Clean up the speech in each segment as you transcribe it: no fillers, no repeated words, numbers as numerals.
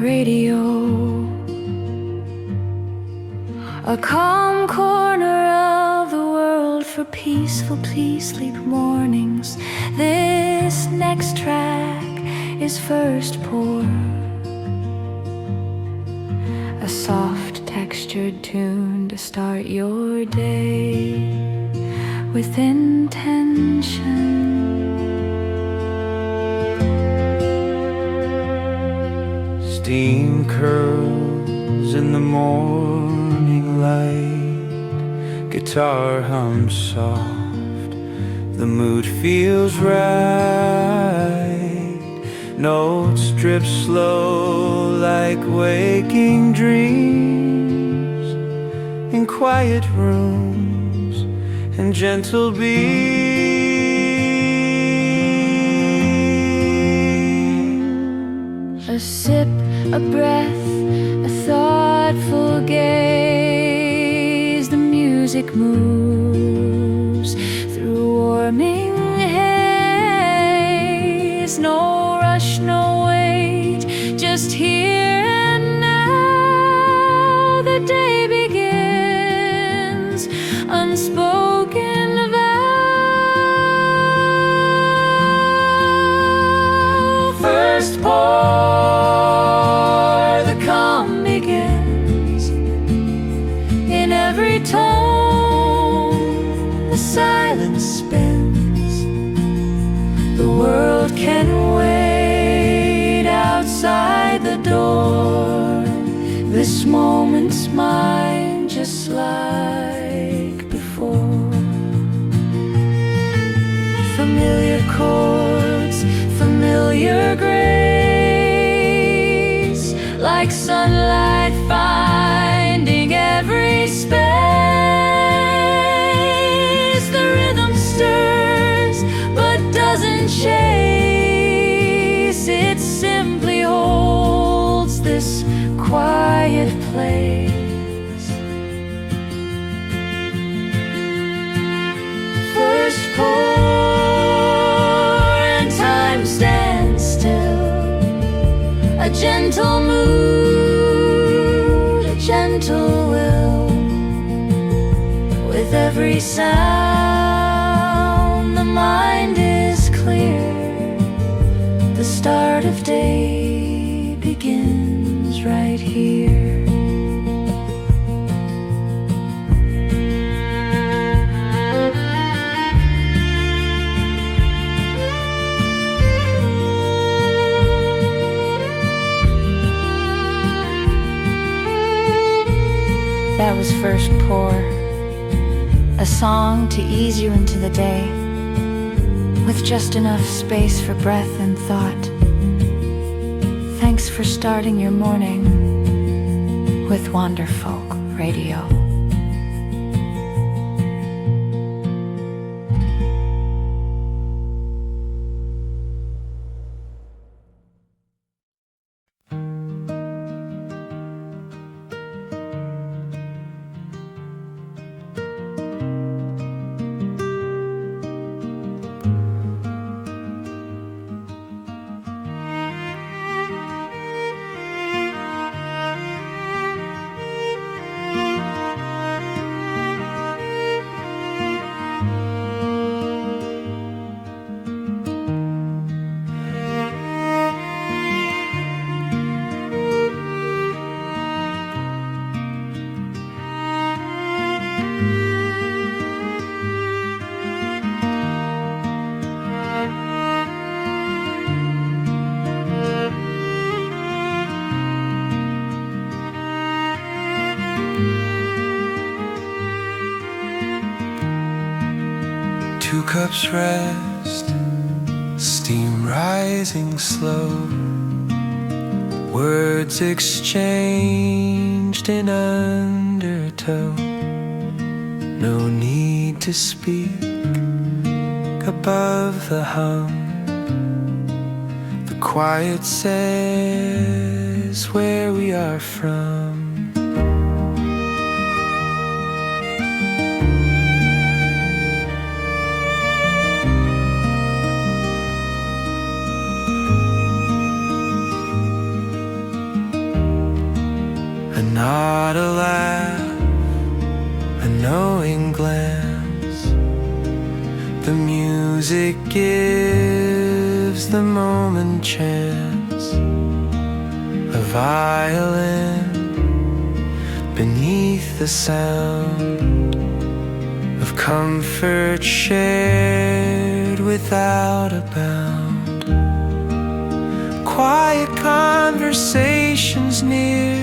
radio. A calm corner of the world for peaceful sleep mornings. This next track is First Pour, a soft textured tune to start your day with intention. Steam curls in the morning light, guitar hums soft, the mood feels right. Notes drip slow like waking dreams in quiet rooms and gentle beams. A sip, a breath, a thoughtful gaze. The music moves through warming haze. No rush, no wait, just here and now. The day begins, unspoken vow. First pour, the calm begins. In every tone, the silence spins. The world can wait outside the door. This moment's mine, just like before. Familiar chords, familiar grace, like sunlight finding every space. The rhythm stirs but doesn't chase. It simply holds this quiet place. First pour and time stands still. A gentle mood, a gentle will. With every sound, the mind is clear. The start of day begins right here. That was First Pour, a song to ease you into the day, with just enough space for breath and thought. Thanks for starting your morning with Wanderfolk Radio. Two cups rest, steam rising slow, words exchanged in undertow. No need to speak above the hum. The quiet says where we are from. not a laugh, a knowing glance. The music gives the moment chance. A violin beneath the sound of comfort shared without a bound. Quiet conversations near,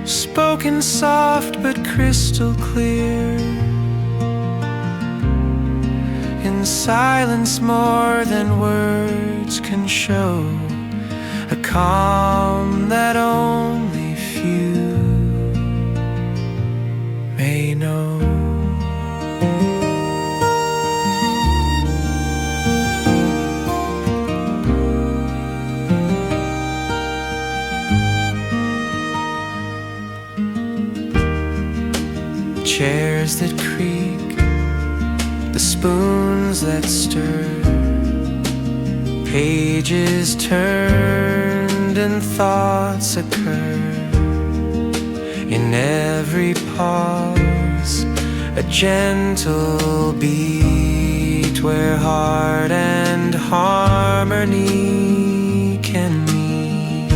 spoken soft but crystal clear. In silence more than words can show, a calm that only few may know. Chairs that creak, the spoons that stir, pages turned and thoughts occur. In every pause, a gentle beat where heart and harmony can meet.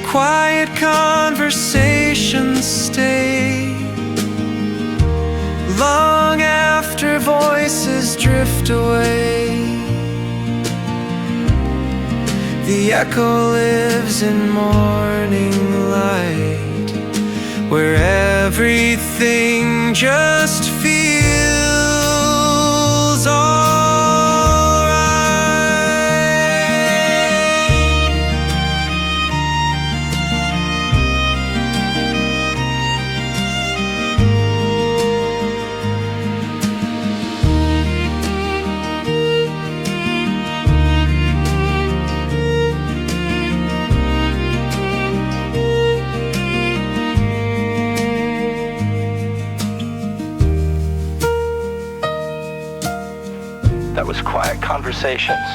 Quiet conversations stay long after voices drift away. The echo lives in morning light, where everything just feels alright. That was Quiet Conversations,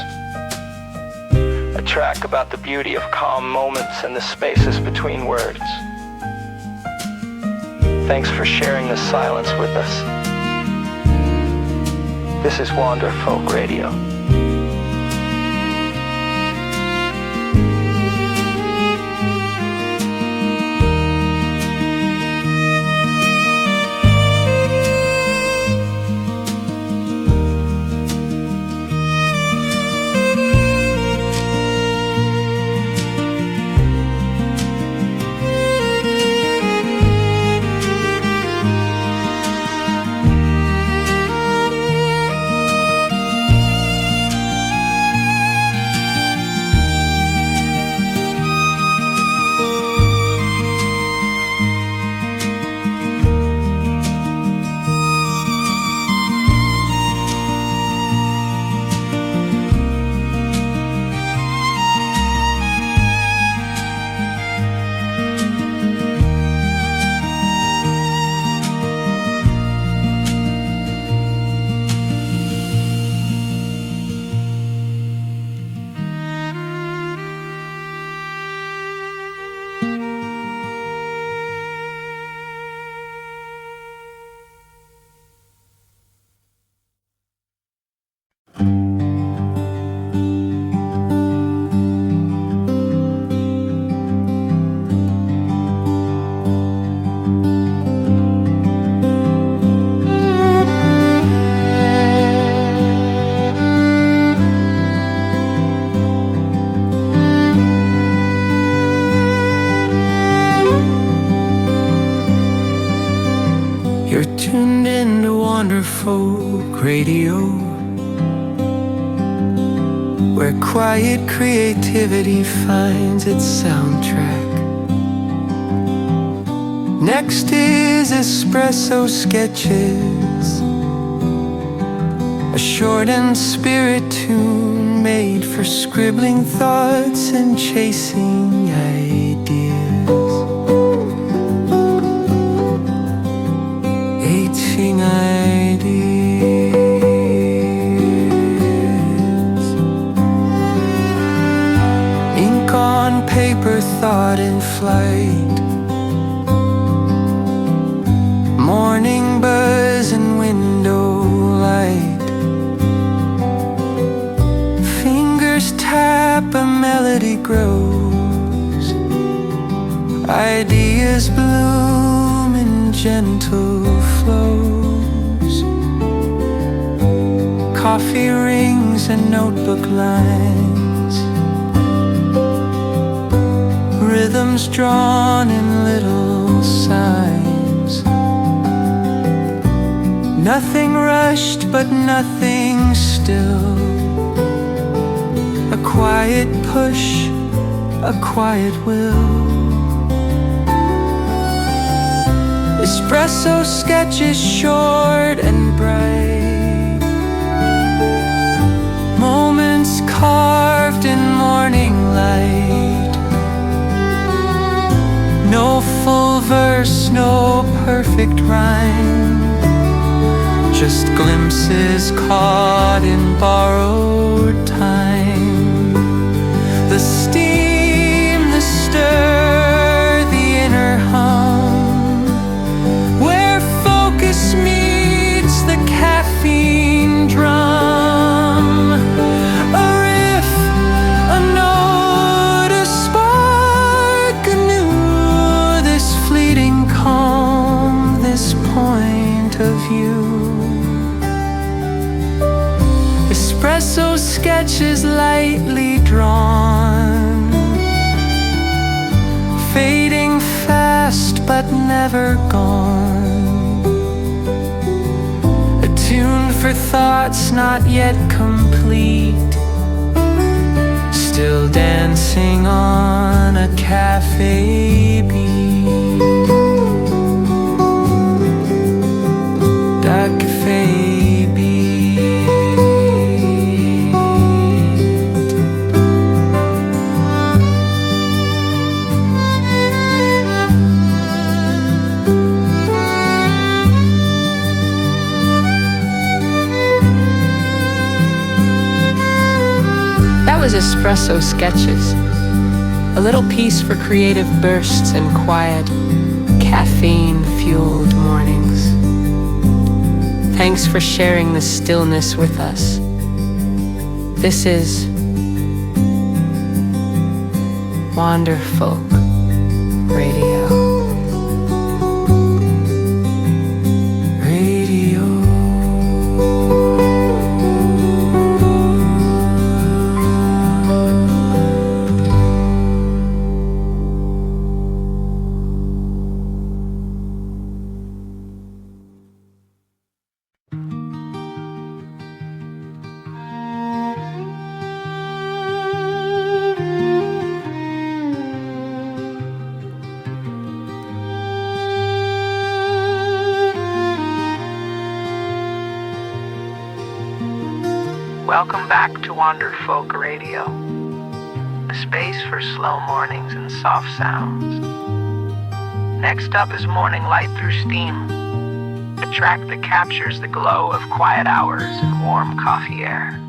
a track about the beauty of calm moments and the spaces between words. Thanks for sharing this silence with us. This is Wander Folk Radio. You're tuned in to Wander Folk Radio, where quiet creativity finds its soundtrack. Next is Espresso Sketches, a short and spirit tune made for scribbling thoughts and chasing ideas. Ink on paper flight. Morning buzz and window light. Fingers tap, a melody grows. Ideas bloom in gentle flows. Coffee rings and notebook lines. Rhythms drawn in little signs. Nothing rushed but nothing still. A quiet push, a quiet will. Espresso sketches short and bright. Moments carved in morning light. No full verse, no perfect rhyme. Just glimpses caught in borrowed time. The steam, the stir, the inner hum, where focus meets the caffeine drum. A riff, a note, a spark anew. This fleeting calm, this point of view. Espresso sketches lightly drawn, fading fast but never gone. Attuned for thoughts not yet complete, still dancing on a cafe beat. That cafe beat. That was Espresso Sketches, a little piece for creative bursts and quiet, caffeine-fueled mornings. Thanks for sharing the stillness with us. This is Wanderfolk Radio. Welcome back to Wanderfolk Radio, a space for slow mornings and soft sounds. Next up is Morning Light Through Steam, a track that captures the glow of quiet hours and warm coffee air.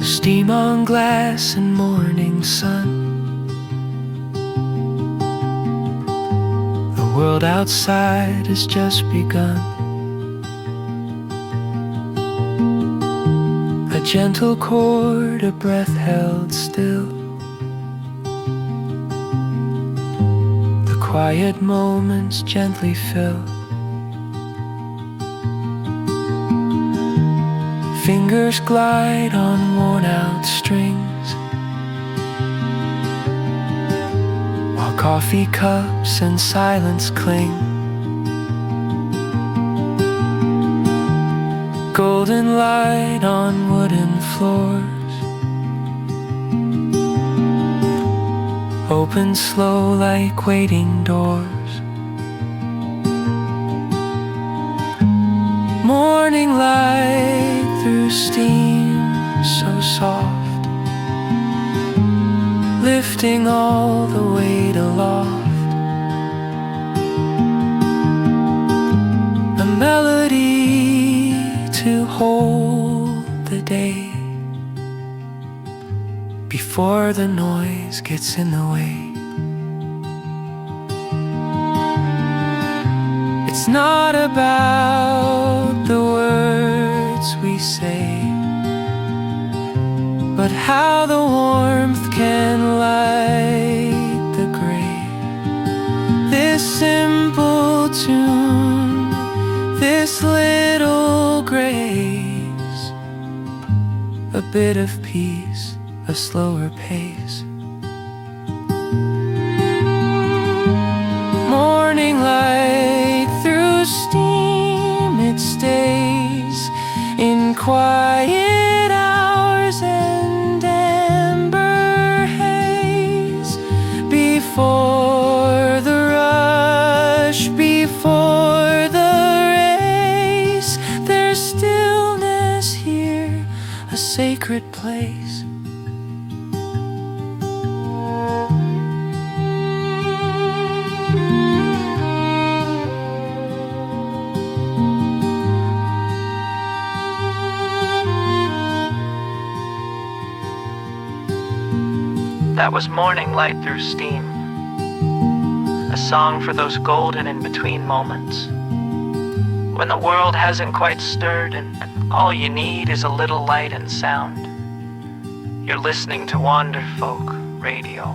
Steam on glass and morning sun. The world outside has just begun. A gentle chord, a breath held still. The quiet moments gently fill. Fingers glide on worn-out strings, while coffee cups and silence cling. Golden light on wooden floors, open slow like waiting doors. Morning light through steam, so soft, lifting all the weight aloft. A melody to hold the day, before the noise gets in the way. It's not about the words we say, but how the warmth can light the gray. This simple tune, this little grace, a bit of peace, a slower pace. Morning light through steam, it stays in quiet hours and amber haze. Before the rush, before the race, there's stillness here, a sacred place. That was Morning Light Through Steam, a song for those golden in-between moments, when the world hasn't quite stirred and all you need is a little light and sound. You're listening to Wanderfolk Radio.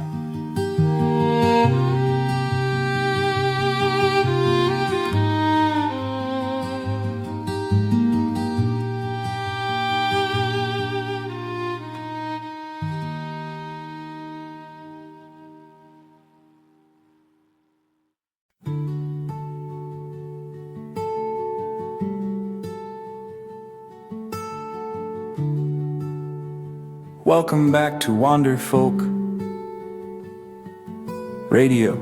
Welcome back to Wanderfolk Radio,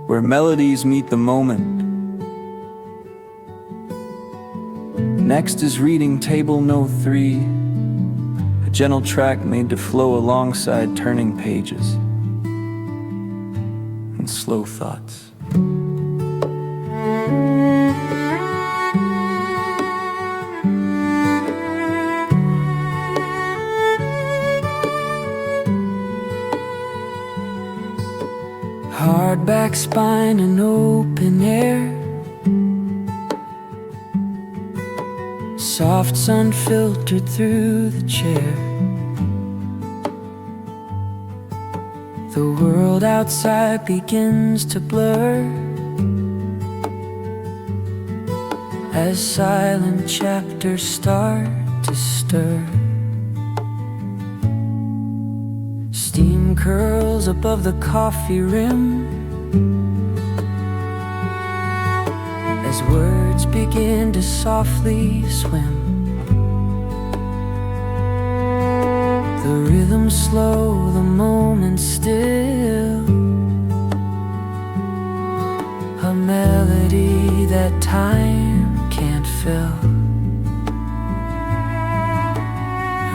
where melodies meet the moment. Next is reading table no. 3, a gentle track made to flow alongside turning pages and slow thoughts. Hardback spine and open air, soft sun filtered through the chair. The world outside begins to blur as silent chapters start to stir. Steam curls above the coffee rim as words begin to softly swim. The rhythm slow, the moment still, a melody that time can't fill.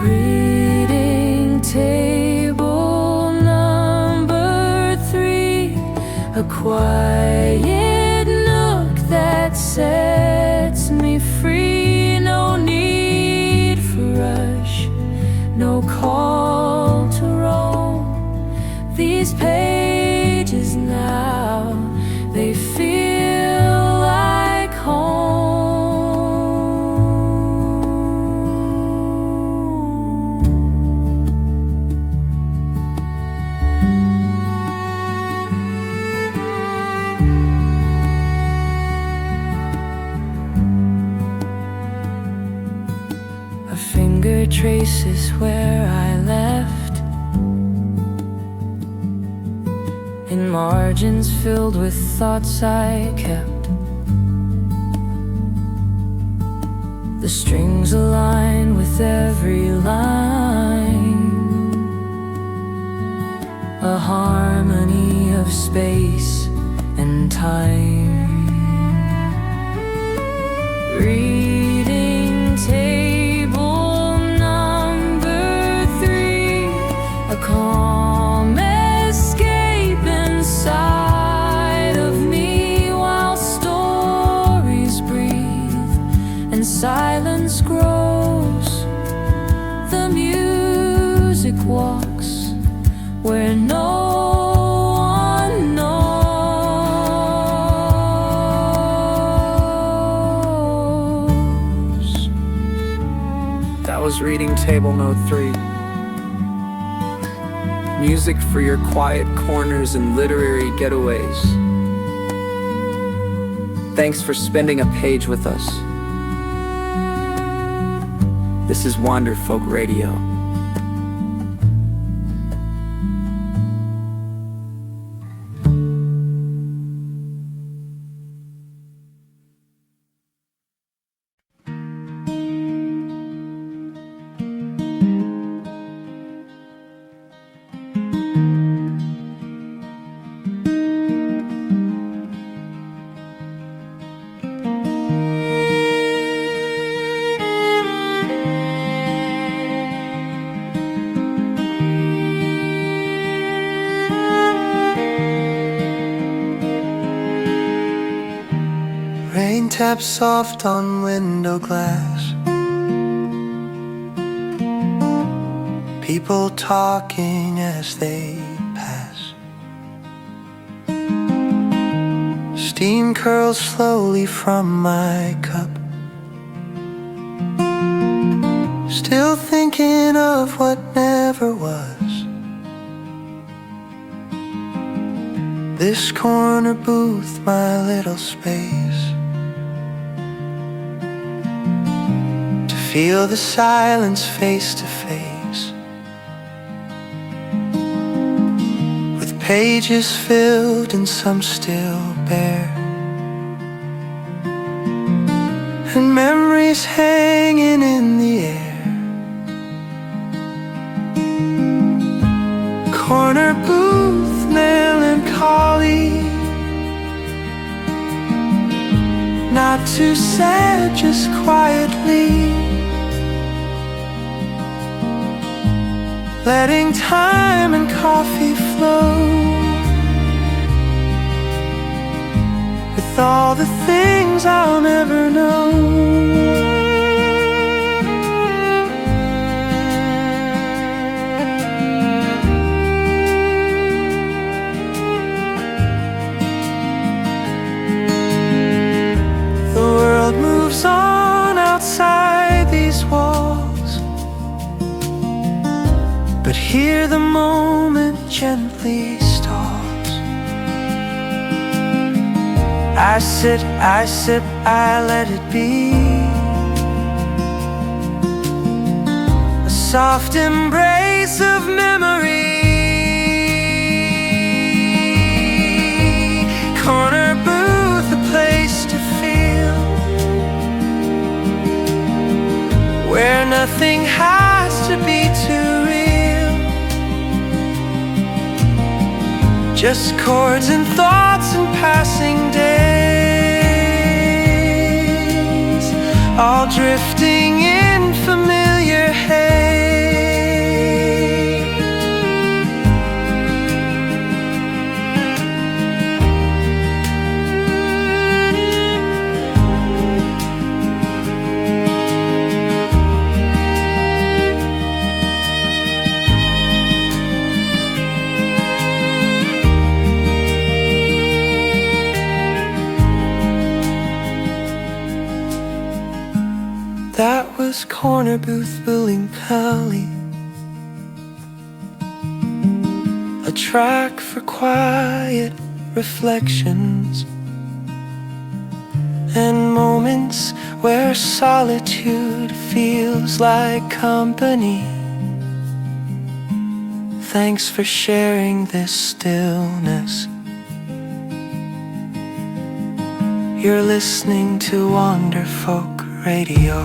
Reading table number 3, a quiet nook that sets me free. No need for rush, no call to roam. These pages now, they feel like home. A finger traces where I left, in margins filled with thoughts I kept. The strings align with every line, a harmony of space and time. Reading table number 3, a calm escape inside of me while stories breathe and silence grows. The music That was reading table note 3. Music for your quiet corners and literary getaways. Thanks for spending a page with us. This is Wanderfolk Radio. Rain taps soft on window glass. People talking as they pass. Steam curls slowly from my cup. Still thinking of what never was. This corner booth, my little space. Feel the silence face to face, with pages filled and some still bare, and memories hanging in the air. Corner booth, melancholy, not too sad, just quietly letting time and coffee flow, with all the things I'll never know. The world moves on outside these walls, but here the moment gently stalls. I sit, I sip, I let it be, a soft embrace of memory. Corner booth, a place to feel, where nothing has to be too real. Just chords and thoughts and passing days, all drifting in familiar haze. That was corner booth Melancholy, a track for quiet reflections and moments where solitude feels like company. Thanks for sharing this stillness. You're listening to Wanderfolk Radio.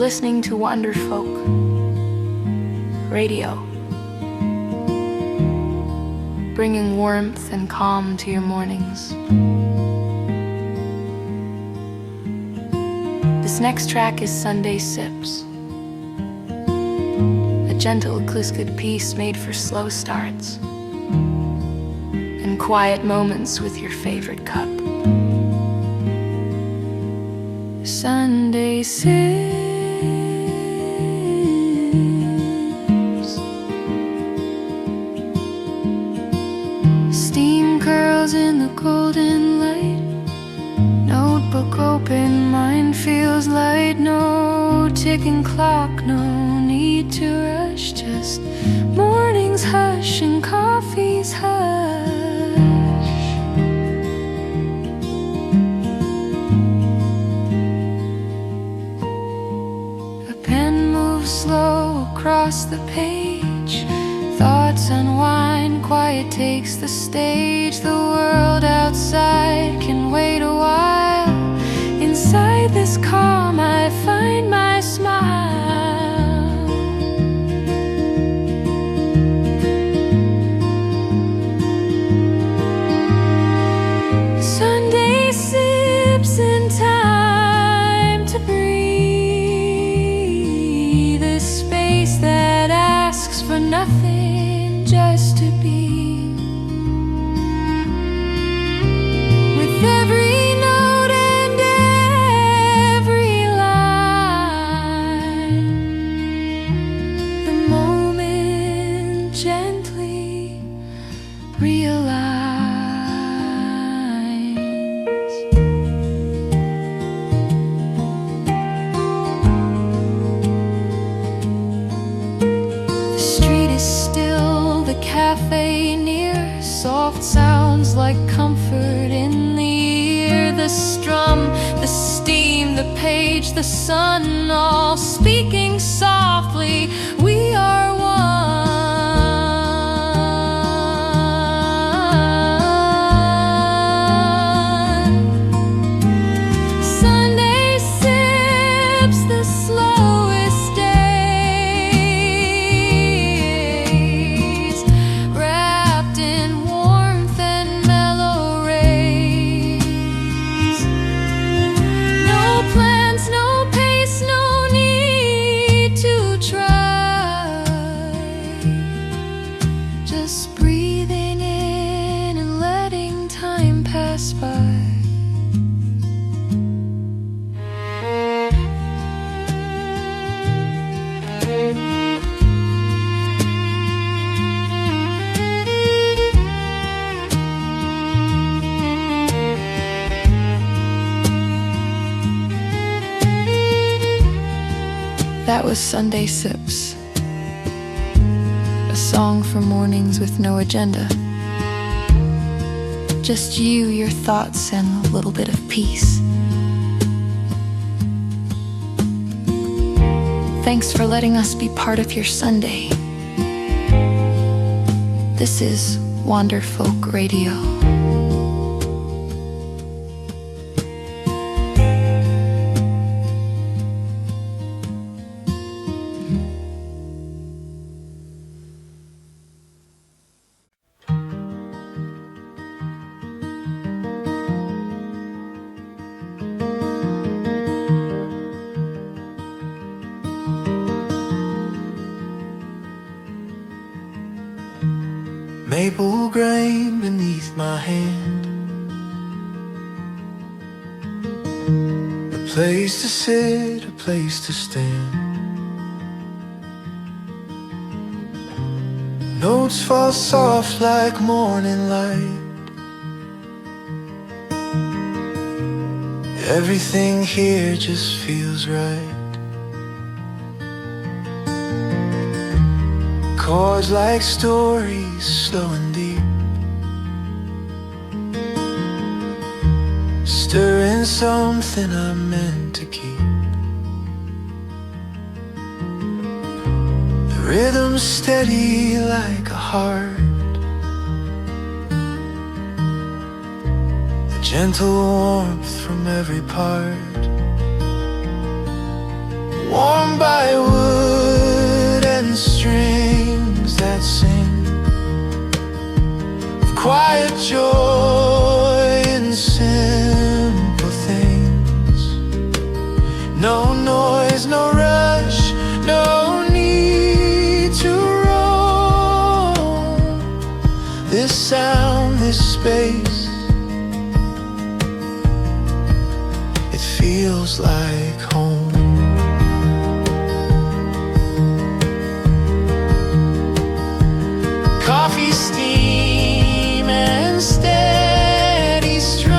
listening to Wonderfolk Radio, bringing warmth and calm to your mornings. This next track is Sunday Sips, a gentle acoustic piece made for slow starts and quiet moments with your favorite cup. Sunday Sips. Steam curls in the golden light, notebook open, mind feels light. No ticking clock, no need to rush, just morning's hush and coffee's hush. A pen moves slow across the page, thoughts unwind, quiet takes the stage. The world outside can wait a while. Inside this calm I find my smile. Sunday sips and time to breathe, a space that asks for nothing, just to be. With every note and every line, the moment gently realigns. The street is still, the cafe near, soft sounds like comfort in the ear. The strum, the steam, the page, the sun, all speaking softly. We are one. Sunday sips, the slowest days, wrapped in warmth and mellow rays. No plans, no pace, no need to try, just breathing in and letting time pass by. That was Sunday Sips, a song for mornings with no agenda. Just you, your thoughts, and a little bit of peace. Thanks for letting us be part of your Sunday. This is Wonderfolk Radio. Maple grain beneath my hand, a place to sit, a place to stand. Notes fall soft like morning light. Everything here just feels right. Chords like stories, slow and deep, stirring something I meant to keep. The rhythm steady like a heart, a gentle warmth from every part. warmed by wood and strings that sing of quiet joy in simple things. No noise, no rush, no need to roam. This sound, this space, it feels like home. Coffee steam and steady strum,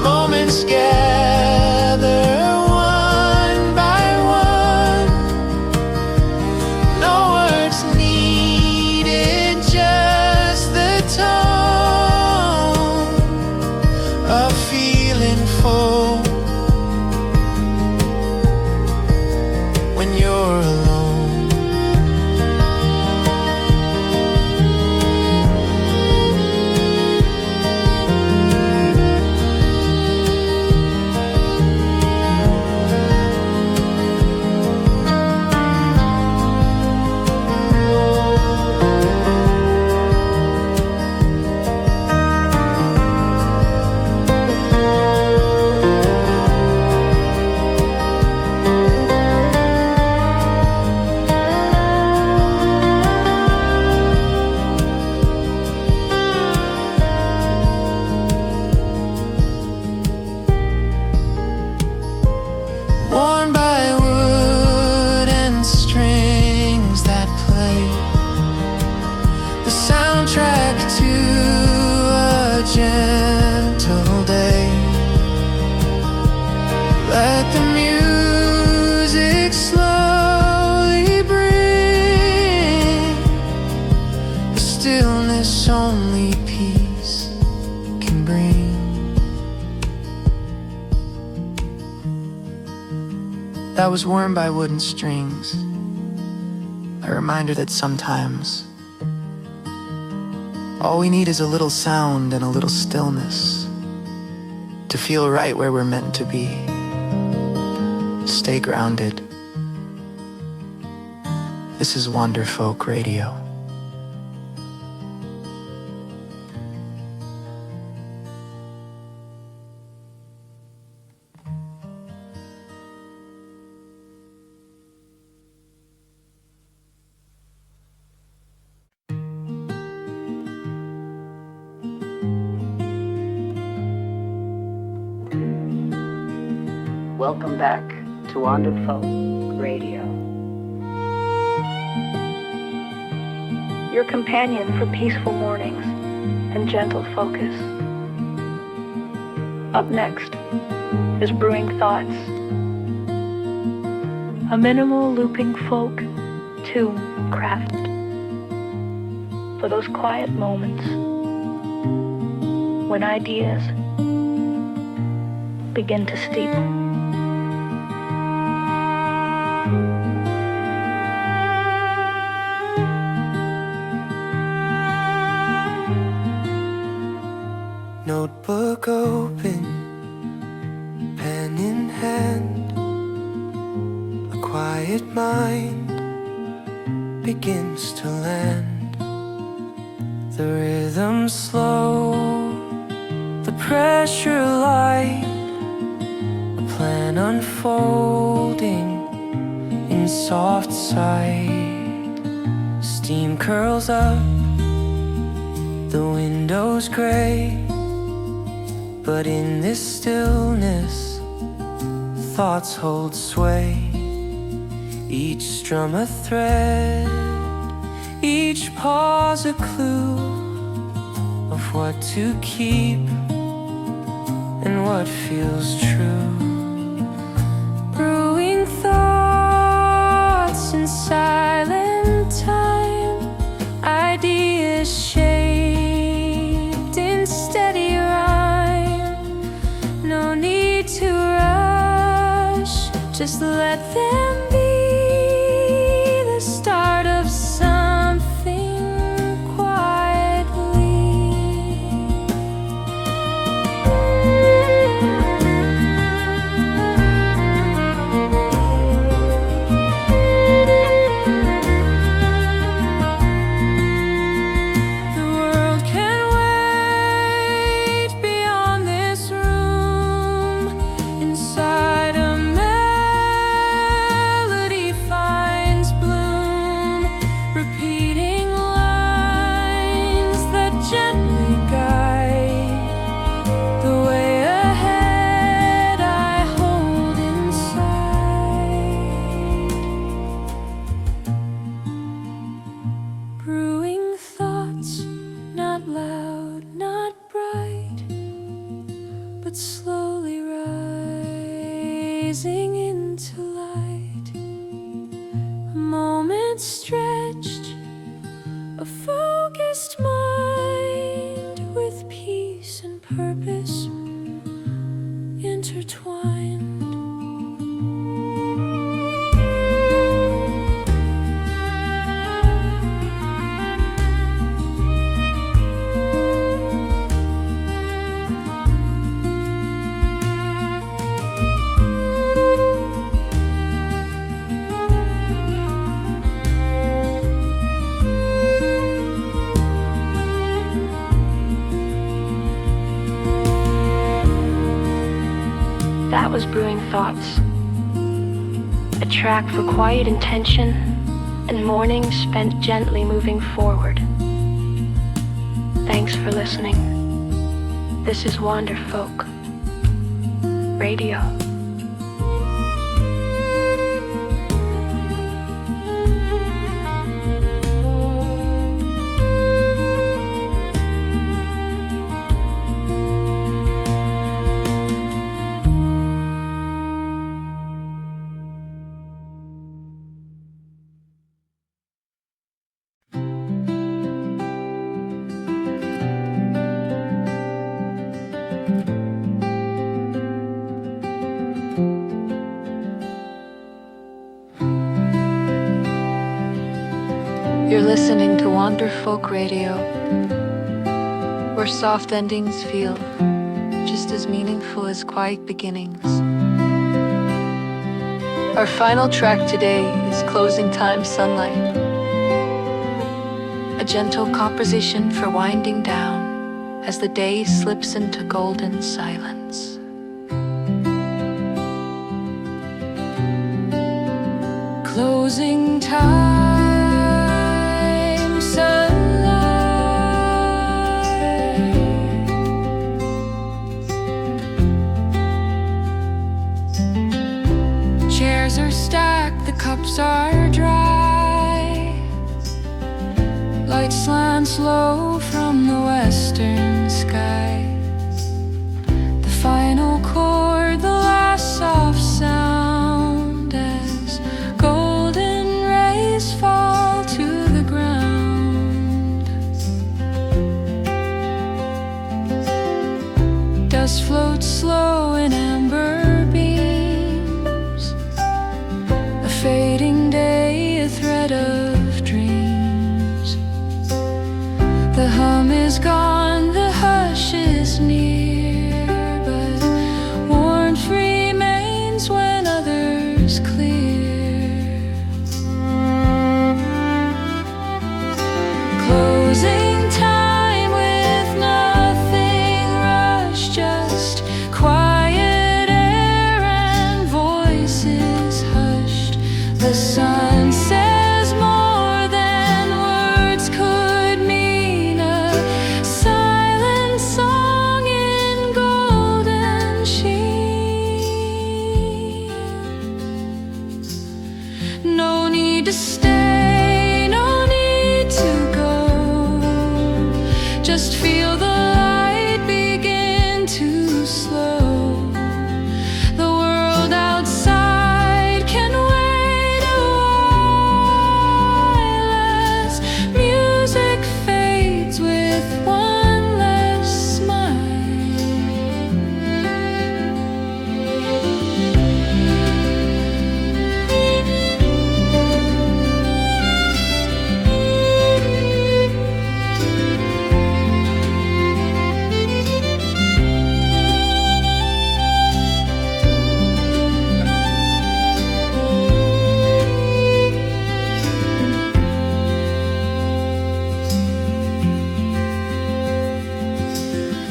moments gather one by one. No words needed, just the tone of feeling full when you're alone. Worn by wood and strings that play the soundtrack to a gentle day. Let the music slowly bring the stillness only peace can bring. That was Worn by Wooden Strings, a reminder that sometimes all we need is a little sound and a little stillness to feel right where we're meant to be. Stay grounded. This is Wanderfolk Radio. Welcome back to Wanderfolk Radio. Your companion for peaceful mornings and gentle focus. Up next is Brewing Thoughts, a minimal looping folk tune craft for those quiet moments when ideas begin to steep. Notebook open, pen in hand, a quiet mind begins to land. The rhythm slow, the pressure light, a plan unfolding in soft sight. Steam curls up, the window's gray, but in this stillness, thoughts hold sway. Each strum a thread, each pause a clue of what to keep and what feels true. Brewing thoughts in silent time, ideas shaped in steady rhyme. No need to rush, just let them be the start of something quietly. was Brewing Thoughts, a track for quiet intention and mornings spent gently moving forward. Thanks for listening. This is Wanderfolk Radio. You're listening to Wanderfolk Radio, where soft endings feel just as meaningful as quiet beginnings. Our final track today is Closing Time Sunlight, a gentle composition for winding down as the day slips into golden silence. Closing time. Chairs are stacked, the cups are dry. Light slants low from the western sky. The final chord, the last soft sound, as golden rays fall to the ground. Dust floats slow in amber beams. A fading day, a thread of dreams. The hum is gone, the hush is near, but warmth remains when others clear. Closing time with nothing rushed, just quiet air and voices hushed. The sun says more than words could mean, a silent song in golden sheen. No need to stay, no need to go. Just feel the light begin to slow. The world outside can wait a while as music fades with one last smile.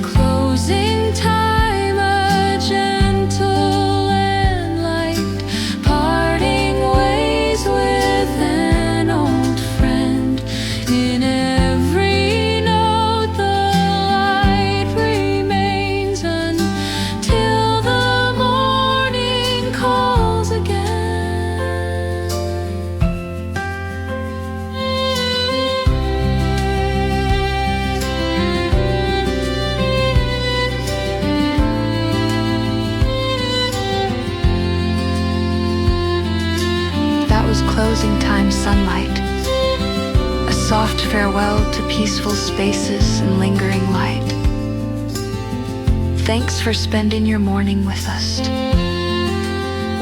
Closing time, a gentle and light, parting ways with an old friend. In every note the light remains until the morning calls again. That was Closing Time Sunlight, a soft farewell to peaceful spaces and lingering light. Thanks for spending your morning with us.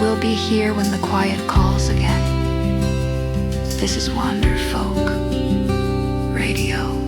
We'll be here when the quiet calls again. This is Wanderfolk Radio.